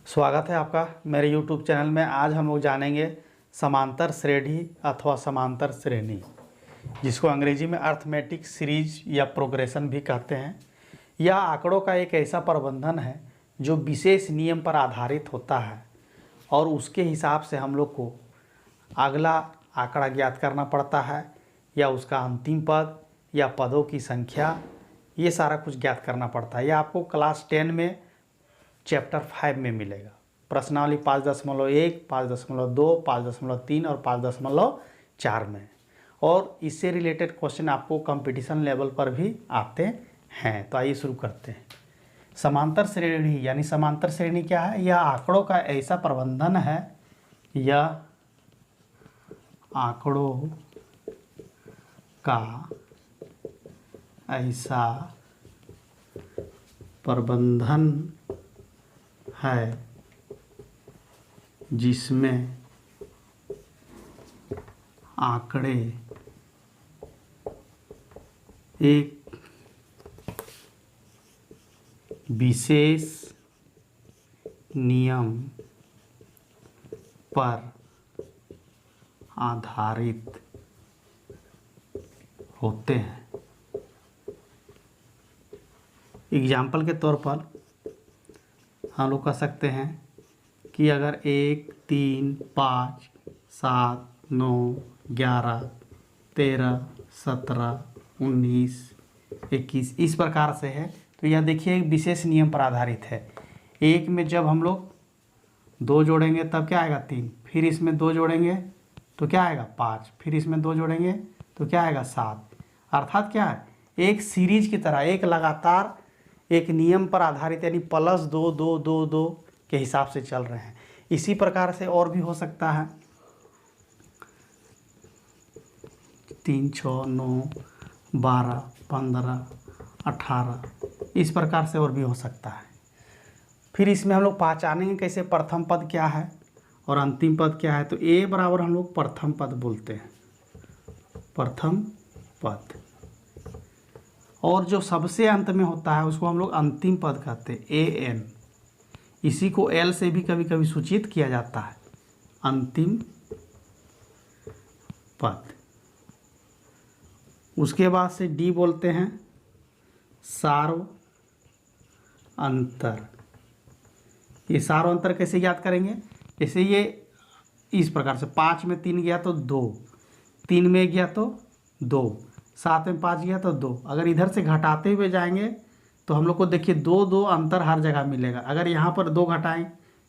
स्वागत है आपका मेरे YouTube चैनल में। आज हम लोग जानेंगे समांतर श्रेणी अथवा समांतर श्रेणी, जिसको अंग्रेजी में अर्थमेटिक सीरीज या प्रोग्रेशन भी कहते हैं। यह आंकड़ों का एक ऐसा प्रबंधन है जो विशेष नियम पर आधारित होता है और उसके हिसाब से हम लोग को अगला आंकड़ा ज्ञात करना पड़ता है या उसका अंतिम पद या पदों की संख्या, ये सारा कुछ ज्ञात करना पड़ता है। यह आपको क्लास 10 में चैप्टर 5 में मिलेगा। प्रश्नावली 5.1, 5.2, 5.3 और 5.4 में, और इससे रिलेटेड क्वेश्चन आपको कंपटीशन लेवल पर भी आते हैं। तो आइए शुरू करते हैं। समांतर श्रेणी यानी समांतर श्रेणी क्या है? यह आंकड़ों का ऐसा प्रबंधन है, यह आंकड़ों का ऐसा प्रबंधन है जिसमें आंकड़े एक विशेष नियम पर आधारित होते हैं। एग्जाम्पल के तौर पर हम लोग कह सकते हैं कि अगर 1, 3, 5, 7, 9, 11, 13, 17, 19, 21 इस प्रकार से है, तो यह देखिए एक विशेष नियम पर आधारित है। एक में जब हम लोग 2 जोड़ेंगे तब क्या आएगा? 3, फिर इसमें 2 जोड़ेंगे तो क्या आएगा? 5, फिर इसमें 2 जोड़ेंगे तो क्या आएगा? 7। अर्थात क्या है? एक सीरीज की तरह, एक लगातार एक नियम पर आधारित, यानी +2, 2, 2, 2 के हिसाब से चल रहे हैं। इसी प्रकार से और भी हो सकता है, 3, 6, 9, 12, 15, 18 इस प्रकार से और भी हो सकता है। फिर इसमें हम लोग पहचानेंगे कैसे प्रथम पद क्या है और अंतिम पद क्या है। तो A बराबर हम लोग प्रथम पद बोलते हैं, प्रथम पद, और जो सबसे अंत में होता है उसको हम लोग अंतिम पद कहते हैं, AN। इसी को L से भी कभी कभी सूचित किया जाता है, अंतिम पद। उसके बाद से D बोलते हैं सार्व अंतर। ये सार्व अंतर कैसे याद करेंगे? जैसे ये इस प्रकार से 5 में 3 गया तो 2, 3 में गया तो 2, 7 में 5 गया तो 2। अगर इधर से घटाते हुए जाएंगे तो हम लोग को देखिए 2, 2 अंतर हर जगह मिलेगा। अगर यहाँ पर 2 घटाएं,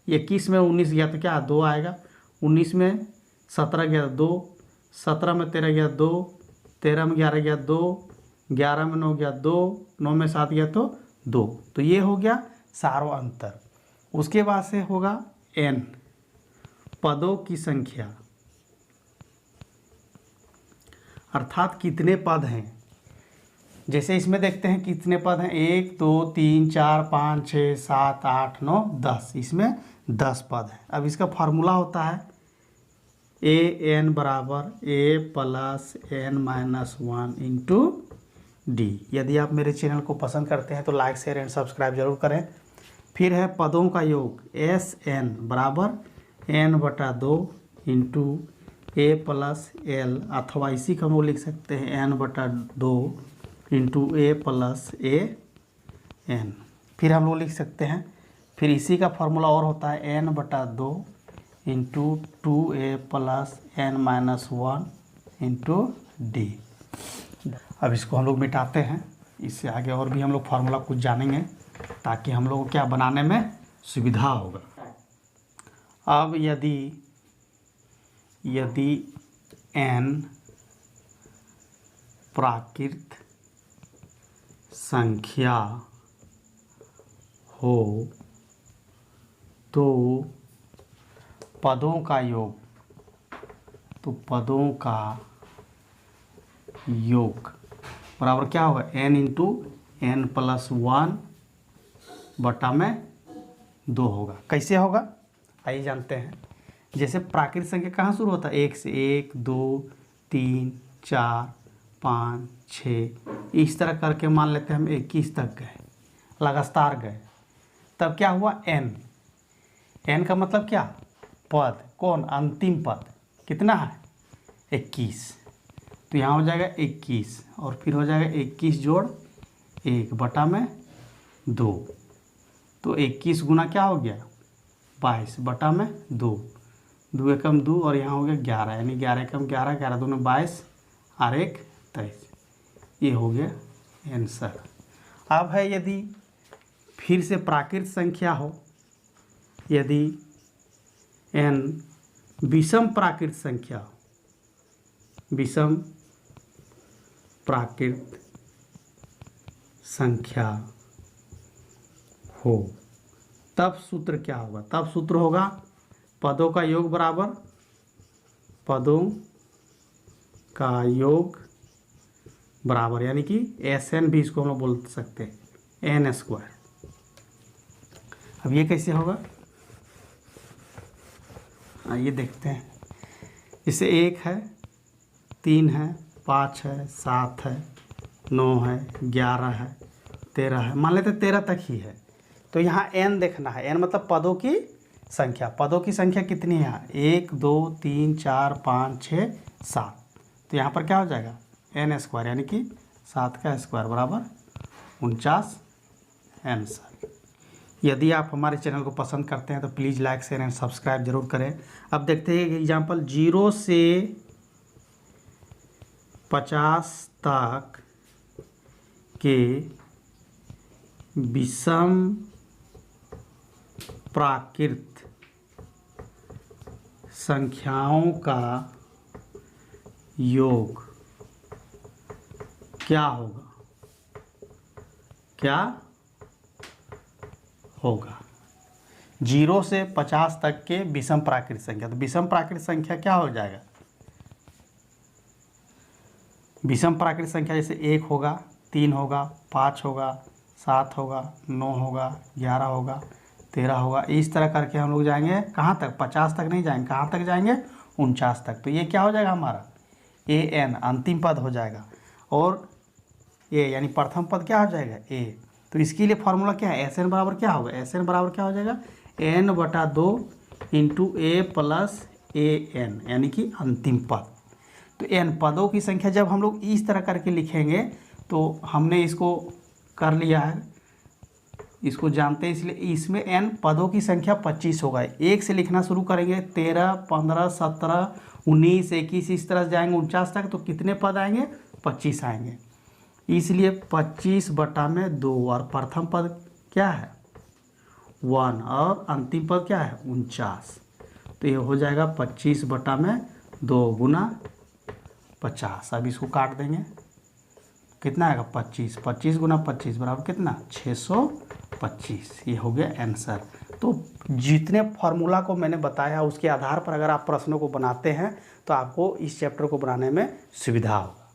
21 में 19 गया तो क्या 2 आएगा, 19 में 17 गया 2, 17 में 13 गया 2, 13 में 11 गया 2, 11 में 9 गया 2, 9 में 7 गया तो 2। तो ये हो गया सार्व अंतर। उसके बाद से होगा N, पदों की संख्या, अर्थात कितने पद हैं। जैसे इसमें देखते हैं कितने पद हैं, 1, 2, 3, 4, 5, 6, 7, 8, 9, 10। इसमें 10 पद हैं। अब इसका फार्मूला होता है AN बराबर A + N-1 इंटू D। यदि आप मेरे चैनल को पसंद करते हैं तो लाइक, शेयर एंड सब्सक्राइब जरूर करें। फिर है पदों का योग, SN बराबर N/2 इंटू A + L, अथवा इसी को हम लोग लिख सकते हैं N/2 इंटू A + AN। फिर हम लोग लिख सकते हैं, फिर इसी का फॉर्मूला और होता है N/2 into 2A + N-1 into D। अब इसको हम लोग मिटाते हैं। इससे आगे और भी हम लोग फार्मूला कुछ जानेंगे ताकि हम लोग को क्या बनाने में सुविधा होगा। अब यदि n प्राकृत संख्या हो तो पदों का योग, तो पदों का योग बराबर क्या होगा? n इंटू N+1 बटा में 2 होगा। कैसे होगा आइए जानते हैं। जैसे प्राकृतिक संख्या कहाँ शुरू होता है? 1 से, 1, 2, 3, 4, 5, 6 इस तरह करके मान लेते हैं हम 21 तक गए, लगातार गए। तब क्या हुआ? n n का मतलब क्या, पद, कौन, अंतिम पद कितना है 21, तो यहाँ हो जाएगा 21 और फिर हो जाएगा 21 जोड़ 1 बटा में 2, तो 21 गुना क्या हो गया 22 बटा में 2, 2 एकम 2 और यहाँ हो गया 11, यानी 11 एकम 11, 11 दूनी 22 और 1 23, ये हो गया आंसर। अब है यदि फिर से प्राकृत संख्या हो, यदि n विषम प्राकृत संख्या, विषम प्राकृत संख्या हो, तब सूत्र क्या होगा, तब सूत्र होगा पदों का योग बराबर, पदों का योग बराबर, यानी कि SN भी इसको हम लोग बोल सकते हैं n²। अब ये कैसे होगा, आइए देखते हैं। इससे 1 है, 3 है, 5 है, 7 है, 9 है, 11 है, 13 है, मान लेते 13 तक ही है, तो यहाँ n देखना है, n मतलब पदों की संख्या, पदों की संख्या कितनी है 1 2 3 4 5 6 7, तो यहाँ पर क्या हो जाएगा n², यानी कि 7 का स्क्वायर बराबर 49 आंसर। यदि आप हमारे चैनल को पसंद करते हैं तो please like share and subscribe जरूर करें। अब देखते हैं एग्जाम्पल 0 से 50 तक के विषम प्राकृत संख्याओं का योग क्या होगा, क्या होगा 0 से 50 तक के विषम प्राकृत संख्या, तो विषम प्राकृत संख्या क्या हो जाएगा, विषम प्राकृत संख्या जैसे 1 होगा, 3 होगा, 5 होगा, 7 होगा, 9 होगा, 11 होगा, 13 होगा, इस तरह करके हम लोग जाएंगे कहाँ तक, 50 तक नहीं जाएंगे, कहाँ तक जाएंगे 49 तक, तो ये क्या हो जाएगा हमारा AN अंतिम पद हो जाएगा, और A यानी प्रथम पद क्या हो जाएगा A, तो इसके लिए फॉर्मूला क्या है SN बराबर क्या होगा, SN बराबर क्या हो जाएगा n/2 into A plus AN, यानी कि अंतिम पद। तो n पदों की संख्या जब हम लोग इस तरह करके लिखेंगे तो हमने इसको कर लिया है, इसको जानते हैं, इसलिए इसमें n पदों की संख्या 25 होगा। 1 से लिखना शुरू करेंगे 13 15 17 19 21 इस तरह से जाएंगे 49 तक, तो कितने पद आएंगे 25 आएंगे, इसलिए 25 बटा में 2 और प्रथम पद क्या है 1 और अंतिम पद क्या है 49, तो ये हो जाएगा 25 बटा में 2 गुना 50। अब इसको काट देंगे, कितना आएगा 25, 25 गुना 25 बराबर कितना 625, ये हो गया आंसर। तो जितने फार्मूला को मैंने बताया उसके आधार पर अगर आप प्रश्नों को बनाते हैं तो आपको इस चैप्टर को बनाने में सुविधा होगा।